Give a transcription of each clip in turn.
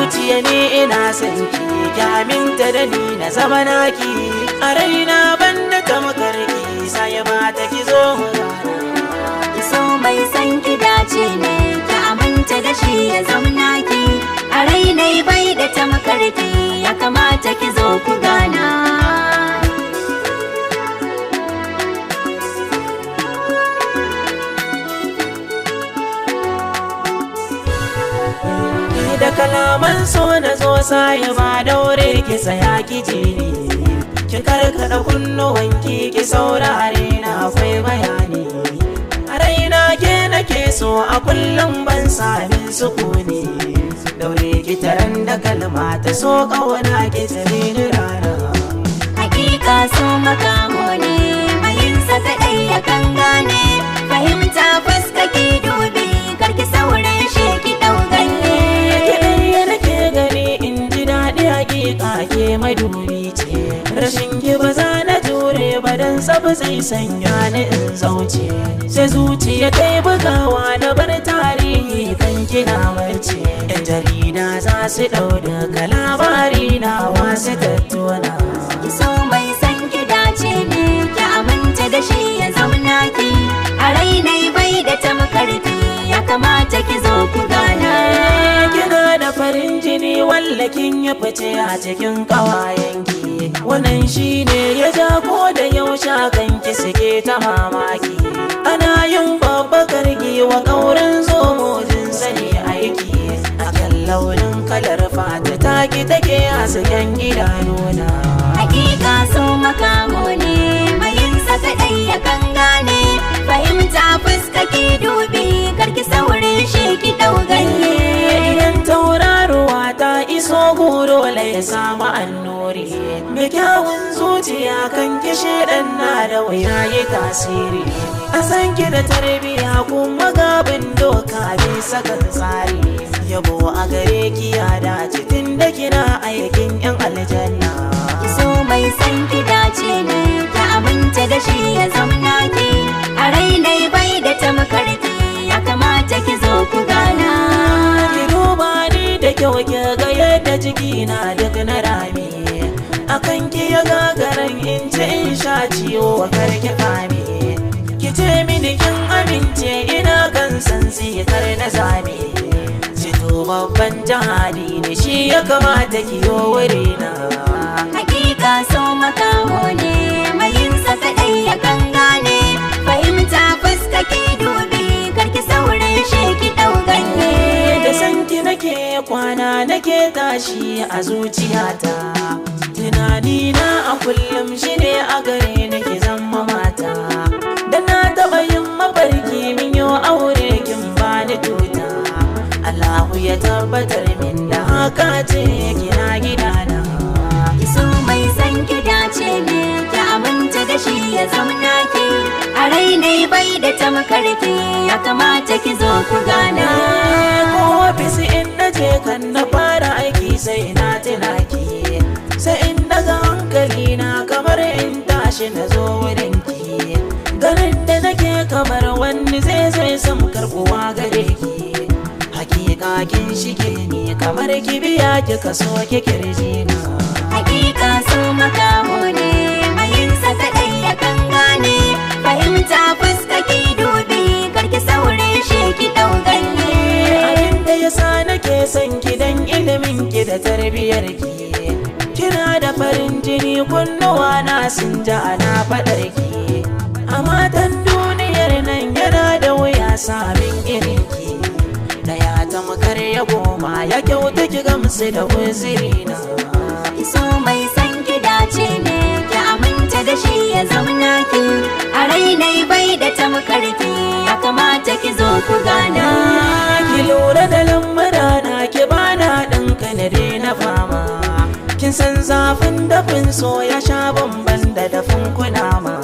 zuciya ne ina son ki aminta da ni na zama naki a raina banda tamkar ki sai ba ta ki zo so mai san ki dace ne ki aminta da shi ya zama naki a raina bai da tamkar ki ya kamata ki zo ku gana. da kalaman so na zo sai ba daure ki tsaya ki ji ni ki karkada kunnuwanki ki saurare na akwai bayani a raina ke nake so a kullum ban sami sukuni daure ki taran da kalma ta so kauna ki tare ni rana hakika so makamo ne mayinsa kadai ya kan gane fahimta fuska ki dubi karki saurin shi ki dau ganye ke madubi ce rashin ki ba za na jure ba dan sabu zai sanya ni in zauce sai zuciya ta yi bugawa na bar tarihi kan kina mace yan jarida za su dau daga labari na wasu tattuna ki so mai san ki dace ne ki aminta da shi ya zauna ki a rainai bai da tamkarki ya kamata ki zo ku gana kina da farin jini wallakin ya fice a cikin kawayenki wannan shine ya ja ko da yaushe kanki suke ta mamaki ana yin babbakar giwa kaurin zomojin sani aiki a kan launin kalar fata taki take a saken idanuna hakika so makamo ne mayinsa kadai ya kan gane fahimta fuska ki dubi karki saurin shi ki dau ganye idan tauraruwa ta iso guro ya samu annuri mai kyawun zuciya kan kishi dan na da wuya yi tasiri a san ki da tarbiya kuma gabin doka bisa kan tsari yabo a gare ki ya dace tun da kina aikin yan aljanna ki so mai san ki dace ne ki aminta da shi ya zamna ki a rainai bai da tamkarki ya kamata ki zo ku gana ki duba ni da kyau ki ga yadda jikina duk na rami akan ki ya gagaran in ce in sha ciwo karki kame ki ce mini kin amince ina kan san kar na zame cito babban jihadi ne shi ya kamata ki yo wurina hakika so makamo ne mayinsa kadai ya kan gane fahimta fuska ki dubi karki saurin shi ki dau ganye da san ki nake kwana nake tashi a zuciyata tunanina a kullum shine a gare nake zama mata da na taba yin mafarki min yo aure kin bani tuta Allahu ya tabbatar min da haka ce kina gidana so mai san ki dace ne ki aminta da shi ya zauna ki a rainai bai da tamkarki ya kamata ki zo ku gana ko ofis in naje kan na fara aiki sai na tuna ki sai in daga hankali na kamar in tashi na zo wurin ki ganin da nake kamar wani zai zo sam karbuwa gare ki hakika kin shige ni kamar kibiya kika so ki kirji na hakika so makamo ne mayinsa kadai ya kan gane fahimta fuska ki dubi karki saurin shi ki dau ganye abinda yasa nake son ki dan ilimin ki da tarbiyar ki kina da farin jini kunnuwa na sun ja ana fadar ki a matan duniyar nan yana da wuya samin irin ki daya ta makar ya goma ya kyauta ki gamsu da wuzirina so mai san ki dace ne ki aminta da shi ya zauna ki a rainai bai da tamkarki ya kamata ki zo ku gana ki lura da lamura na ki bana ɗan kanare na fama kin san zafin dafin so ya sha bamban da dafin kunama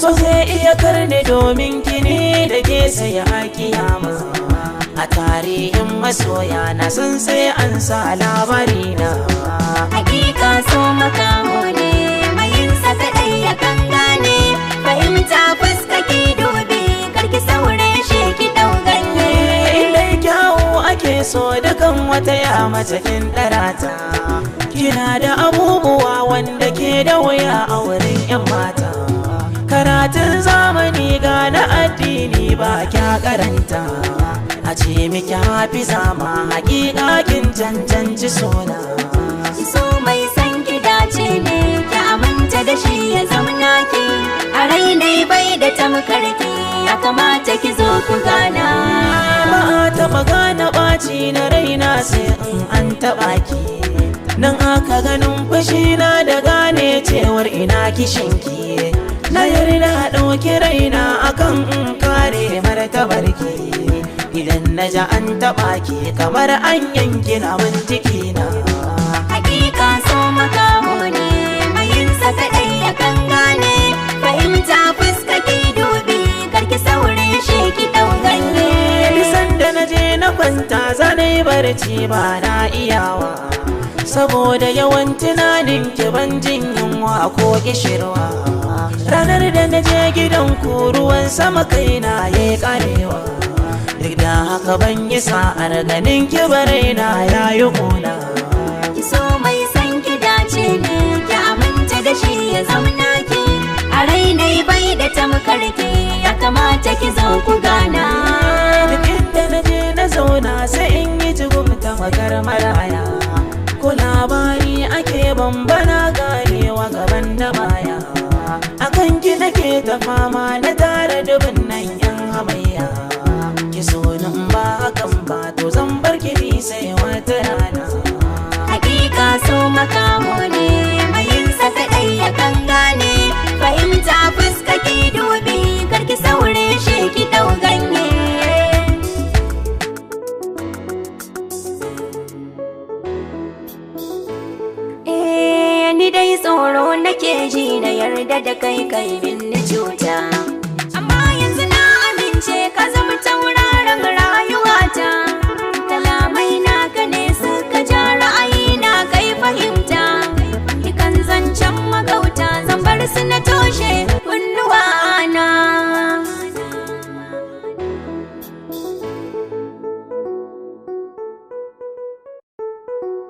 so zai iya karni domin kini da ke sai a kiyama a tarihin masoya na san sai an sa labarina hakika so makamo ne mayinsa kadai ya kan gane fahimta fuska ki dubi karki saurin shi ki dau ganye ilai kyawu ake so dukan a taya mace kin ɗarata. Kina da abubuwa wanda ke da wuya a wurin 'yan mata. Karatun zamani ga na addini ba kya karanta. A ce miki hafiza ma hakika kin cancanci suna. So mai san ki dace ne ki aminta da shi ya zauna ki. A rai dai bai da tamkarki ya kamata ki zo ku gana. Ba a taɓa gane ɓaci na raina sai in an taɓa ki. Nan aka ganin fushina da gane cewar ina kishinki. Na yarda ɗauki raina akan in kare martabarki. Idan na ji an taɓa ki kamar an yanki namun jikina. Hakika so makamo ne mayinsa kaɗai ya kan gane. Fahimta fuska ki dubi karki saurin shi ki ɗau ganye. Bisan da na je na kwanta zanai barci ba na iyawa. Saboda yawan tunanin ki ban jin yunwa ko kishirwa. Ranar da na je gidan ku ruwan sama kaina ya karewa. Duk da haka ban yi sa'ar ganin ki baraina ya yi ƙuna. Ki so mai san ki dace ne ki aminta da shi ya zauna ki. A rai dai bai da tamkarki ya kamata ki zo ku gana. Duk inda na je na zauna sai in yi jigumta makar maraya. Ko labari ake bambana ganewa gaban da baya. Akan ki nake ta fama na tara dubin nan 'yan hamayya. Ki so nan ba hakan ba to zan bar ki bi sai wata rana. Hakika so makamo ne mayinsa kaɗai ya kan gane. Fahimta fuska ki dubi karki saure shi ki ɗau ganye. Ni dai tsoro nake ji na yarda da kai kai min cuta.